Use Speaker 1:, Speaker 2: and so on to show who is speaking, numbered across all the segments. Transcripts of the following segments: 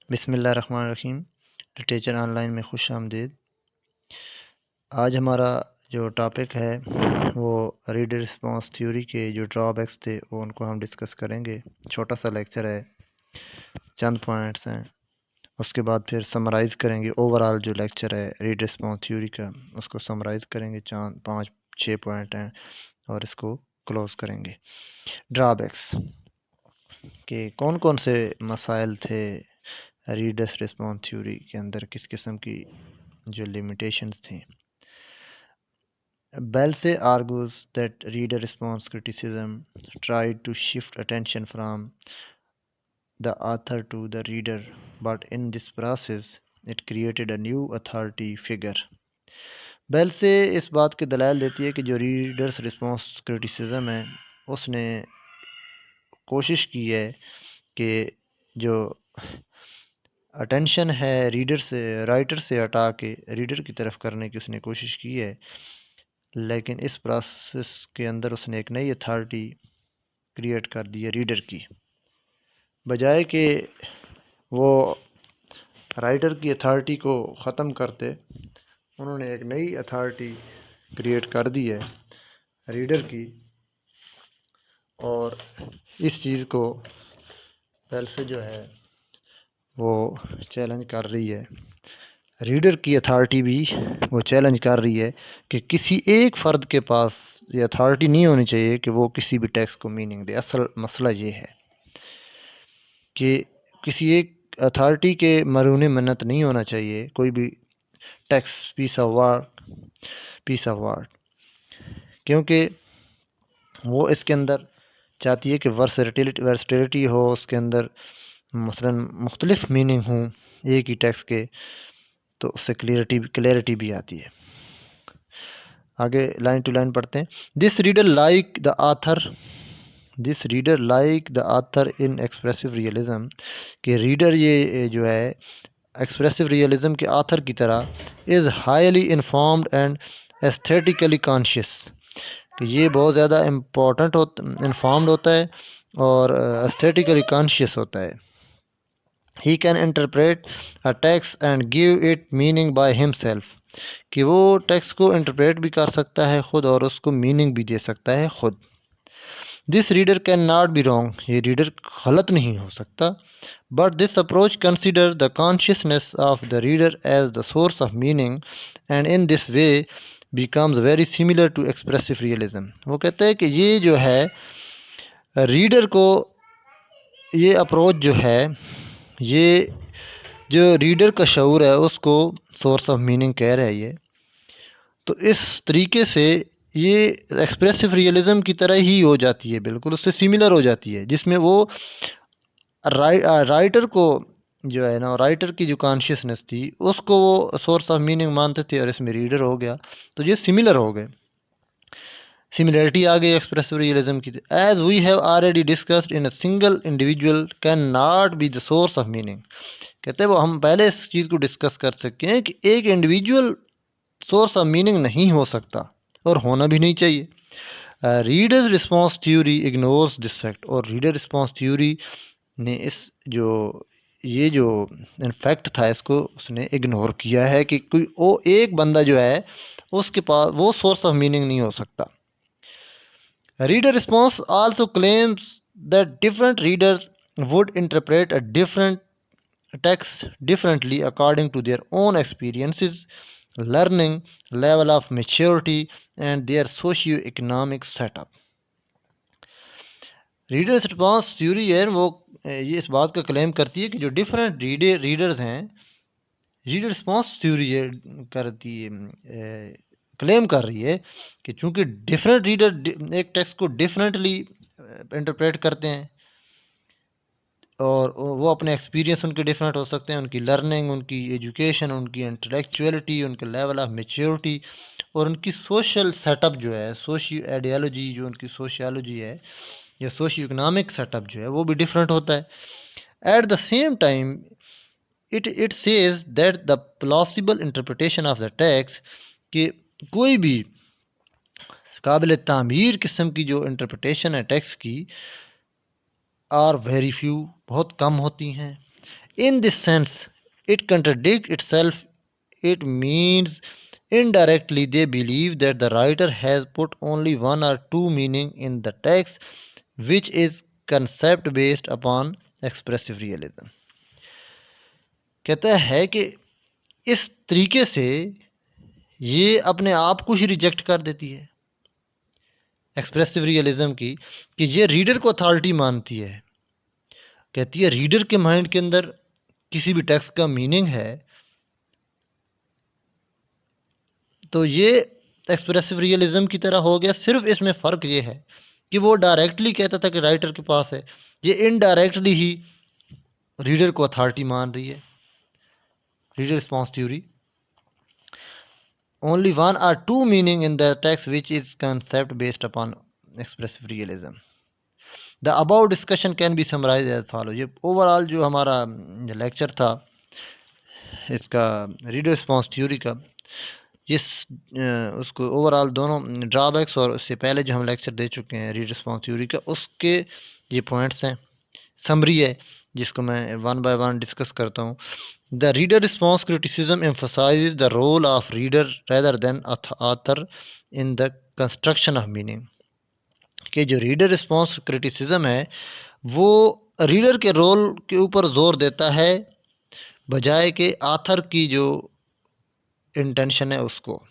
Speaker 1: बिस्मिल्लाहिर्रहमानिर्रहीम। Literature online में खुश आमदीद। आज हमारा जो टॉपिक है वो रीडर रिस्पॉन्स थ्योरी के जो ड्रॉबैक्स थे वो उनको हम डिस्कस करेंगे। छोटा सा लेक्चर है, चंद पॉइंट्स हैं। उसके बाद फिर समराइज़ करेंगे ओवरऑल जो लेक्चर है रीडर रिस्पॉन्स थ्योरी का, उसको समराइज़ करेंगे। चांद 5-6 पॉइंट हैं और इसको क्लोज़ करेंगे। ड्रॉबैक्स के कौन कौन से मसाइल थे रीडर्स रिस्पॉन्स थ्योरी के अंदर, किस किस्म की जो लिमिटेशंस थी। Belse argues that reader response criticism tried to shift attention from the author to the reader, but in this process it created a new authority figure. बेल्से इस बात की दलाल देती है कि जो रीडर्स रिस्पॉन्स क्रिटिसिज्म है उसने कोशिश की है कि जो अटेंशन है रीडर से, राइटर से हटा के रीडर की तरफ करने की उसने कोशिश की है, लेकिन इस प्रोसेस के अंदर उसने एक नई अथॉरिटी क्रिएट कर दी है रीडर की। बजाय कि वो राइटर की अथॉरिटी को ख़त्म करते, उन्होंने एक नई अथॉरिटी क्रिएट कर दी है रीडर की। और इस चीज़ को पहले से जो है वो चैलेंज कर रही है। रीडर की अथॉरिटी भी वो चैलेंज कर रही है कि किसी एक फ़र्द के पास ये अथॉरिटी नहीं होनी चाहिए कि वो किसी भी टेक्स्ट को मीनिंग दे। असल मसला ये है कि किसी एक अथॉरिटी के मरून मन्नत नहीं होना चाहिए कोई भी टेक्स्ट, पीस ऑफ वर्ड, क्योंकि वो इसके अंदर चाहती है कि वर्सटिलिटी हो, उसके अंदर मसलन मुख्तलिफ़ मीनिंग हों एक ही टेक्स्ट के, तो उससे क्लियरिटी भी आती है। आगे लाइन टू लाइन पढ़ते हैं। This reader like the author in expressive realism, कि रीडर ये जो है एक्सप्रेसिव रियलिज़म के आथर की तरह is highly informed and aesthetically conscious, कि ये बहुत ज़्यादा इन्फॉर्म्ड होता है और एस्थेटिकली कॉन्शियस होता है। He can interpret a text and give it meaning by himself, कि वो टेक्स्ट को इंटरप्रेट भी कर सकता है ख़ुद और उसको मीनिंग भी दे सकता है ख़ुद। This reader can not be wrong, ये रीडर गलत नहीं हो सकता। But this approach consider the consciousness of the reader as the source of meaning and in this way becomes very similar to expressive realism. वो कहते हैं कि ये जो है रीडर को, ये अप्रोच जो है, ये जो रीडर का शऊर है उसको सोर्स ऑफ मीनिंग कह रहा है ये, तो इस तरीके से ये एक्सप्रेसिव रियलिज़म की तरह ही हो जाती है, बिल्कुल उससे सिमिलर हो जाती है, जिसमें वो राइटर को जो है ना, राइटर की जो कॉन्शियसनेस थी उसको वो सोर्स ऑफ मीनिंग मानते थे और इसमें रीडर हो गया, तो ये सिमिलर हो गए, सिमिलरिटी आ गई एक्सप्रेसिव रियलिज्म की। As we have already discussed in a single individual can not be the source of meaning, कहते हैं वो हम पहले इस चीज़ को डिस्कस कर सकते हैं कि एक इंडिविजुअल सोर्स ऑफ मीनिंग नहीं हो सकता और होना भी नहीं चाहिए। Readers response theory ignores this fact, और रीडर रिस्पॉन्स थ्योरी ने इस जो ये जो इनफैक्ट था इसको उसने इग्नोर किया है कि कोई वो एक बंदा जो है उसके पास वो सोर्स ऑफ मीनिंग नहीं हो सकता। Reader response also claims that different readers would interpret a different text differently according to their own experiences, learning level of maturity and their socio-economic setup. Readers response theory है वो ये इस बात का claim करती है कि जो डिफरेंट रीडर्स हैं, रीडर रिस्पॉन्स थ्योरी करती है, क्लेम कर रही है कि चूंकि डिफरेंट रीडर एक टेक्स्ट को डिफरेंटली इंटरप्रेट करते हैं और वो अपने एक्सपीरियंस उनके डिफरेंट हो सकते हैं, उनकी लर्निंग, उनकी एजुकेशन, उनकी इंटेलेक्चुअलिटी, उनके लेवल ऑफ मेच्योरिटी और उनकी सोशल सेटअप जो है, सोशियो आइडियोलॉजी जो उनकी सोशियोलॉजी है या सोशियो इकोनॉमिक सेटअप जो है वो भी डिफरेंट होता है। At the same time it says that the plausible interpretation of the text, कि कोई भी काबिल तामीर किस्म की जो इंटरप्रिटेशन है टेक्स्ट की, आर वेरी फ्यू, बहुत कम होती हैं। In this sense, it contradicts itself. It means indirectly they believe that the writer has put only one or two meaning in the text, which is concept based upon expressive realism. कहता है कि इस तरीके से ये अपने आप को ही रिजेक्ट कर देती है एक्सप्रेसिव रियलिज्म की, कि ये रीडर को अथॉरिटी मानती है। कहती है रीडर के माइंड के अंदर किसी भी टेक्स्ट का मीनिंग है तो ये एक्सप्रेसिव रियलिज्म की तरह हो गया। सिर्फ इसमें फ़र्क ये है कि वो डायरेक्टली कहता था कि राइटर के पास है, ये इनडायरेक्टली ही रीडर को अथॉरिटी मान रही है। Reader response theory, only one or two meaning in the text which is concept based upon expressive realism. The about discussion can be summarize as follow. ये ओवरऑल जो हमारा लेक्चर था इसका रीडर रिस्पॉन्स थ्योरी का, जिस उसको overall दोनों drawbacks और उससे पहले जो हम लेक्चर दे चुके हैं रीडर रिस्पॉन्स थ्योरी का, उसके ये पॉइंट्स हैं। समरी है जिसको मैं वन बाय वन डिस्कस करता हूँ। The reader response criticism emphasize the role of reader rather than author in the construction of meaning. कि जो रीडर रिस्पॉन्स क्रिटिसिज्म है वो रीडर के रोल के ऊपर जोर देता है बजाय कि आथर की जो इंटेंशन है उसको।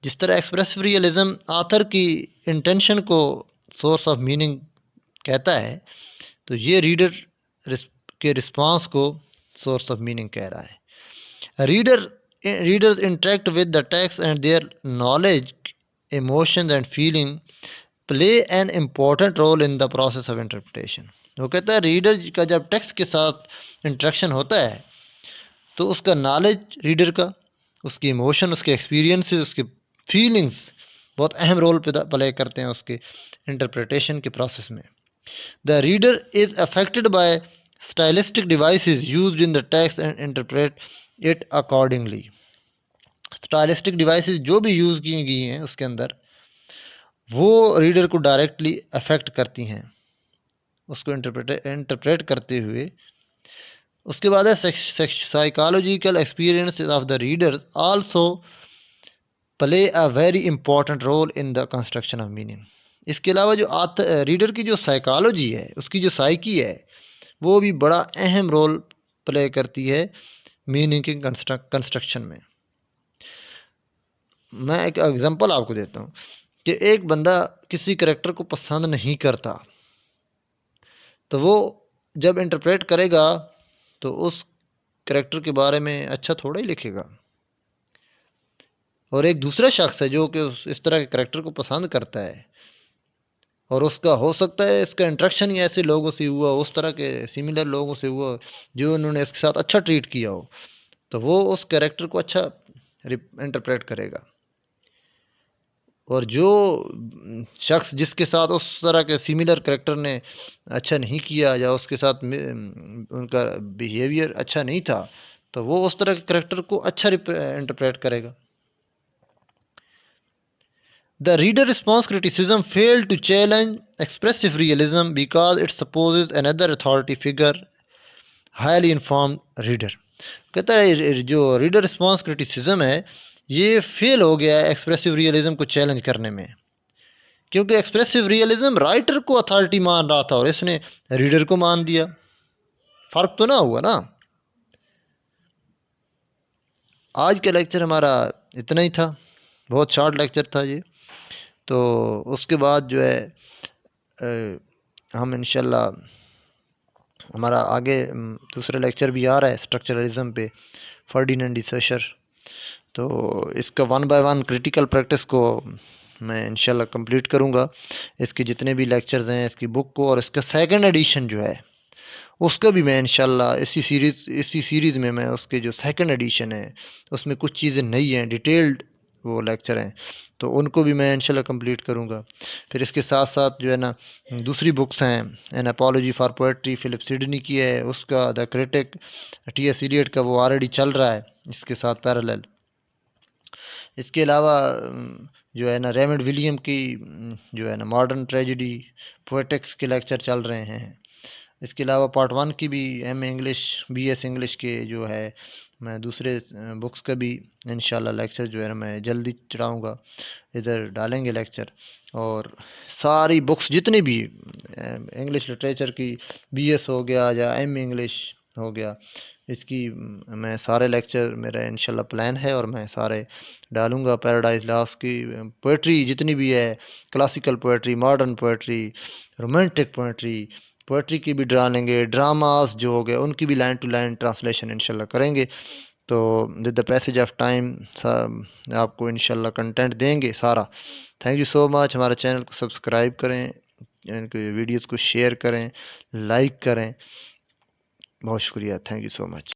Speaker 1: जिस तरह एक्सप्रेसिव रियलिज्म आथर की इंटेंशन को सोर्स ऑफ मीनिंग कहता है, तो ये रीडर के रिस्पांस को सोर्स ऑफ मीनिंग कह रहा है। Readers interact with the text and their knowledge, emotions and feeling play an important role in the process of interpretation. वो कहता है रीडर का जब टेक्स्ट के साथ इंटरेक्शन होता है तो उसका नॉलेज रीडर का, उसकी इमोशन, उसके एक्सपीरियंसेस, उसके फीलिंग्स बहुत अहम रोल प्ले करते हैं उसके इंटरप्रिटेशन के प्रोसेस में। The reader is affected by stylistic devices used in the text and interpret it accordingly. Stylistic devices जो भी यूज़ की गई हैं उसके अंदर, वो रीडर को डायरेक्टली अफेक्ट करती हैं उसको इंटरप्रेट करते हुए। उसके बाद है psychological experience of the reader also play a very important role in the construction of meaning. इसके अलावा जो रीडर की जो साइकोलॉजी है, उसकी जो साइकी है, वो भी बड़ा अहम रोल प्ले करती है मीनिंग के कंस्ट्रक्शन में। मैं एक एग्जांपल आपको देता हूँ कि एक बंदा किसी करेक्टर को पसंद नहीं करता तो वो जब इंटरप्रेट करेगा तो उस करेक्टर के बारे में अच्छा थोड़ा ही लिखेगा। और एक दूसरा शख्स है जो कि इस तरह के करेक्टर को पसंद करता है और उसका हो सकता है इसका इंट्रैक्शन ही ऐसे लोगों से हुआ, उस तरह के सिमिलर लोगों से हुआ जो उन्होंने इसके साथ अच्छा ट्रीट किया हो, तो वो उस कैरेक्टर को अच्छा इंटरप्रेट करेगा। और जो शख्स जिसके साथ उस तरह के सिमिलर कैरेक्टर ने अच्छा नहीं किया या उसके साथ उनका बिहेवियर अच्छा नहीं था, तो वो उस तरह के कैरेक्टर को अच्छा इंटरप्रेट करेगा। The reader response criticism failed to challenge expressive realism because it supposes another authority figure, highly informed reader। कहता है जो रीडर रिस्पॉन्स क्रिटिसिज्म है ये फेल हो गया है एक्सप्रेसिव रियलिज्म को चैलेंज करने में, क्योंकि एक्सप्रेसिव रियलिज्म राइटर को अथॉरिटी मान रहा था और इसने रीडर को मान दिया। फर्क तो ना हुआ ना। आज का लेक्चर हमारा इतना ही था, बहुत शॉर्ट लेक्चर था ये। तो उसके बाद जो है हम इंशाल्लाह हमारा आगे दूसरा लेक्चर भी आ रहा है स्ट्रक्चरलिज्म पे, फर्डिनेंड डी सोशर। तो इसका one by one critical practice को मैं इंशाल्लाह कंप्लीट करूँगा। इसके जितने भी लेक्चर्स हैं, इसकी बुक को और इसका सेकंड एडिशन जो है उसका भी मैं इंशाल्लाह इसी सीरीज़ में मैं उसके जो सेकंड एडिशन है उसमें कुछ चीज़ें नई हैं, डिटेल्ड वो लेक्चर हैं, तो उनको भी मैं इंशाल्लाह कंप्लीट करूँगा। फिर इसके साथ साथ जो है ना दूसरी बुक्स हैं, an apology for poetry Philip Sidney की है, उसका द क्रिटिक टी.एस. इलियट का वो ऑलरेडी चल रहा है इसके साथ पैरेलल। इसके अलावा जो है ना रेमंड विलियम की जो है ना मॉडर्न ट्रेजेडी पोएटिक्स के लेक्चर चल रहे हैं। इसके अलावा पार्ट 1 की भी एम इंग्लिश बीएस इंग्लिश के जो है मैं दूसरे बुक्स का भी इंशाल्लाह लेक्चर जो है ना मैं जल्दी चढ़ाऊँगा, इधर डालेंगे लेक्चर। और सारी बुक्स जितनी भी इंग्लिश लिटरेचर की बीएस हो गया या एम इंग्लिश हो गया, इसकी मैं सारे लेक्चर मेरा इंशाल्लाह प्लान है और मैं सारे डालूँगा। पैराडाइज लॉस्ट की पोएट्री जितनी भी है, classical poetry, modern poetry, romantic poetry, poetry की भी डालेंगे। ड्रामास जो हो गए उनकी भी लाइन टू लाइन ट्रांसलेशन इंशाल्लाह करेंगे। तो with the passage of time आपको इंशाल्लाह कंटेंट देंगे सारा। Thank you so much. हमारे चैनल को सब्सक्राइब करें, इनके वीडियोस को शेयर करें, लाइक करें। बहुत शुक्रिया, थैंक यू सो मच।